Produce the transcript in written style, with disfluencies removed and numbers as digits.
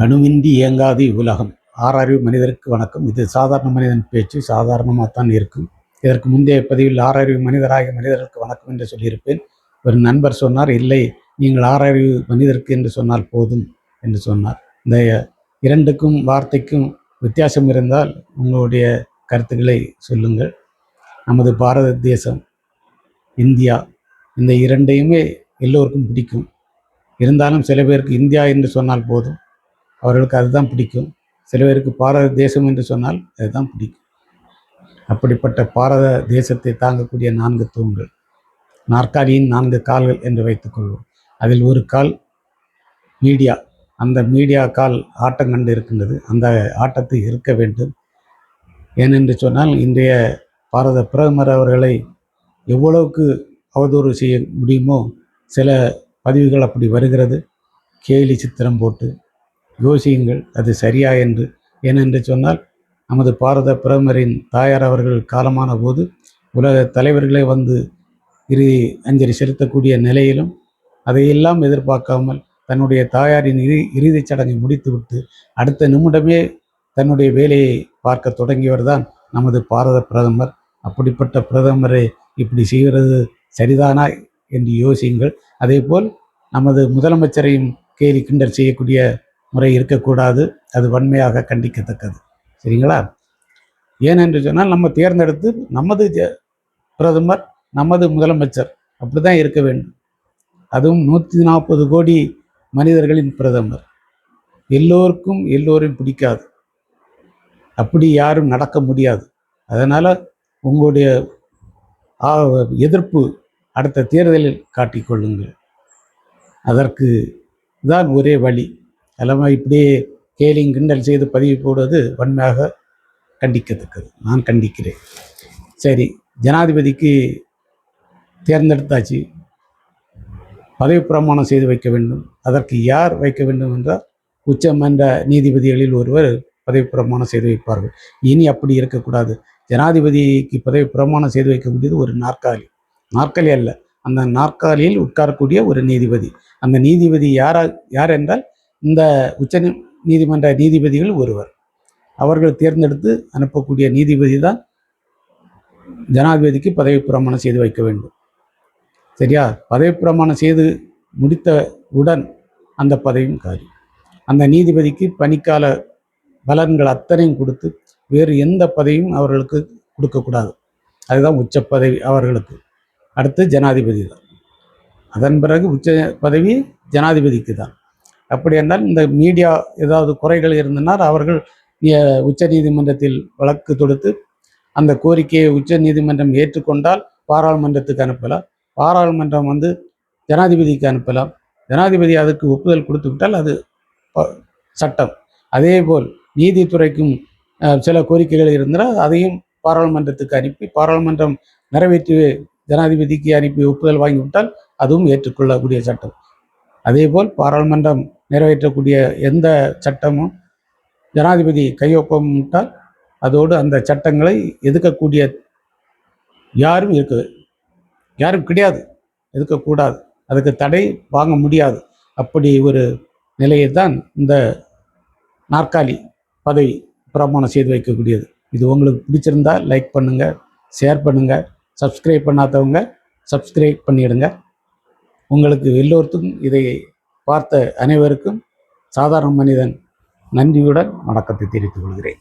அணுவின்றி இயங்காது இவ்வுலகம். ஆறறிவு மனிதருக்கு வணக்கம். இது சாதாரண மனிதன் பேச்சு, சாதாரணமாகத்தான் இருக்கும். இதற்கு முந்தைய பதிவில் ஆறறிவு மனிதராகிய மனிதருக்கு வணக்கம் என்று சொல்லியிருப்பேன். ஒரு நண்பர் சொன்னார், இல்லை நீங்கள் ஆறறிவு மனிதருக்கு என்று சொன்னால் போதும் என்று சொன்னார். இந்த இரண்டுக்கும் வார்த்தைக்கும் வித்தியாசம் இருந்தால் உங்களுடைய கருத்துக்களை சொல்லுங்கள். நமது பாரத தேசம், இந்தியா, இந்த இரண்டையுமே எல்லோருக்கும் பிடிக்கும். இருந்தாலும் சில பேருக்கு இந்தியா என்று சொன்னால் போதும், அவர்களுக்கு அதுதான் பிடிக்கும். சில பேருக்கு பாரத தேசம் என்று சொன்னால் அதுதான் பிடிக்கும். அப்படிப்பட்ட பாரத தேசத்தை தாங்கக்கூடிய 4 தூண்கள், நாற்காலியின் 4 கால்கள் என்று வைத்துக்கொள்வோம். அதில் ஒரு கால் மீடியா. அந்த மீடியா கால் ஆட்டம் கண்டு இருக்கின்றது. அந்த ஆட்டத்தை இருக்க வேண்டும். ஏனென்று சொன்னால் இன்றைய பாரத பிரதமர் அவர்களை எவ்வளவுக்கு அவதூறு செய்ய முடியுமோ சில பதிவுகள் அப்படி வருகிறது. கேலி சித்திரம் போட்டு யோசியுங்கள், அது சரியா என்று. ஏனென்று சொன்னால் நமது பாரத பிரதமரின் தாயார் அவர்கள் காலமான போது உலக தலைவர்களே வந்து அஞ்சலி செலுத்தக்கூடிய நிலையிலும் அதையெல்லாம் எதிர்பார்க்காமல் தன்னுடைய தாயாரின் இறுதிச் சடங்கை முடித்துவிட்டு அடுத்த நிமிடமே தன்னுடைய வேலையை பார்க்க தொடங்கியவர் தான் நமது பாரத பிரதமர். அப்படிப்பட்ட பிரதமரை இப்படி செய்கிறது சரிதானா என்று யோசியுங்கள். அதேபோல் நமது முதலமைச்சரையும் கேலி கிண்டல் செய்யக்கூடிய முறை இருக்கக்கூடாது. அது வன்மையாக கண்டிக்கத்தக்கது. சரிங்களா? ஏனென்று சொன்னால் நம்ம தேர்ந்தெடுத்து நமது பிரதமர், நமது முதலமைச்சர் அப்படி தான் இருக்க வேண்டும். அதுவும் 140 கோடி மனிதர்களின் பிரதமர். எல்லோருக்கும் எல்லோரையும் பிடிக்காது. அப்படி யாரும் நடக்க முடியாது. அதனால் உங்களுடைய எதிர்ப்பு அடுத்த தேர்தலில் காட்டிக்கொள்ளுங்கள். அதற்கு தான் ஒரே வழி. எல்லாமே இப்படியே கேலிங் கிண்டல் செய்து பதிவு போடுவது வன்மையாக கண்டிக்கத்தக்கது. நான் கண்டிக்கிறேன். சரி, ஜனாதிபதிக்கு தேர்ந்தெடுத்தாச்சு, பதவி பிரமாணம் செய்து வைக்க வேண்டும். அதற்கு யார் வைக்க வேண்டும் என்றால் உச்சமன்ற நீதிபதிகளில் ஒருவர் பதவி பிரமாணம் செய்து வைப்பார்கள். இனி அப்படி இருக்கக்கூடாது. ஜனாதிபதிக்கு பதவி பிரமாணம் செய்து வைக்கக்கூடியது ஒரு நாற்காலி. நாற்காலி அல்ல, அந்த நாற்காலியில் உட்காரக்கூடிய ஒரு நீதிபதி. அந்த நீதிபதி யார் என்றால் இந்த உச்ச நீதிமன்ற நீதிபதிகள் ஒருவர். அவர்கள் தேர்ந்தெடுத்து அனுப்பக்கூடிய நீதிபதி தான் ஜனாதிபதிக்கு பதவி பிரமாணம் செய்து வைக்க வேண்டும். சரியா? பதவி பிரமாணம் செய்து முடித்தவுடன் அந்த பதவியும் காலி. அந்த நீதிபதிக்கு பணிக்கால பலன்கள் அத்தனையும் கொடுத்து வேறு எந்த பதவியும் அவர்களுக்கு கொடுக்கக்கூடாது. அதுதான் உச்ச பதவி அவர்களுக்கு. அடுத்து ஜனாதிபதி தான். அதன் பிறகு உச்ச பதவி ஜனாதிபதிக்கு தான். அப்படி என்றால் இந்த மீடியா ஏதாவது குறைகள் இருந்தனால் அவர்கள் உச்ச நீதிமன்றத்தில் வழக்கு தொடுத்து அந்த கோரிக்கையை உச்ச நீதிமன்றம் ஏற்றுக்கொண்டால் பாராளுமன்றத்துக்கு அனுப்பலாம். பாராளுமன்றம் வந்து ஜனாதிபதிக்கு அனுப்பலாம். ஜனாதிபதி அதுக்கு ஒப்புதல் கொடுத்து விட்டால் அது சட்டம். அதேபோல் நீதித்துறைக்கும் சில கோரிக்கைகள் இருந்தால் அதையும் பாராளுமன்றத்துக்கு அனுப்பி பாராளுமன்றம் நிறைவேற்றி ஜனாதிபதிக்கு அனுப்பி ஒப்புதல் வாங்கிவிட்டால் அதுவும் ஏற்றுக்கொள்ளக்கூடிய சட்டம். அதேபோல் பாராளுமன்றம் நிறைவேற்றக்கூடிய எந்த சட்டமும் ஜனாதிபதி கையொப்பமிட்டால் அதோடு அந்த சட்டங்களை எதிர்க்கக்கூடிய யாரும் கிடையாது, எதிர்க்கக்கூடாது, அதுக்கு தடை வாங்க முடியாது. அப்படி ஒரு நிலையை தான் இந்த நாற்காலி பதவி பிரமாணம் செய்து வைக்கக்கூடியது. இது உங்களுக்கு பிடிச்சிருந்தா லைக் பண்ணுங்கள், ஷேர் பண்ணுங்கள், சப்ஸ்கிரைப் பண்ணாதவங்க சப்ஸ்கிரைப் பண்ணிடுங்க. உங்களுக்கு எல்லோருக்கும் இதை பார்த்த அனைவருக்கும் சாதாரண மனிதன் நன்றியுடன் வணக்கத்தை தெரிவித்துக் கொள்கிறேன்.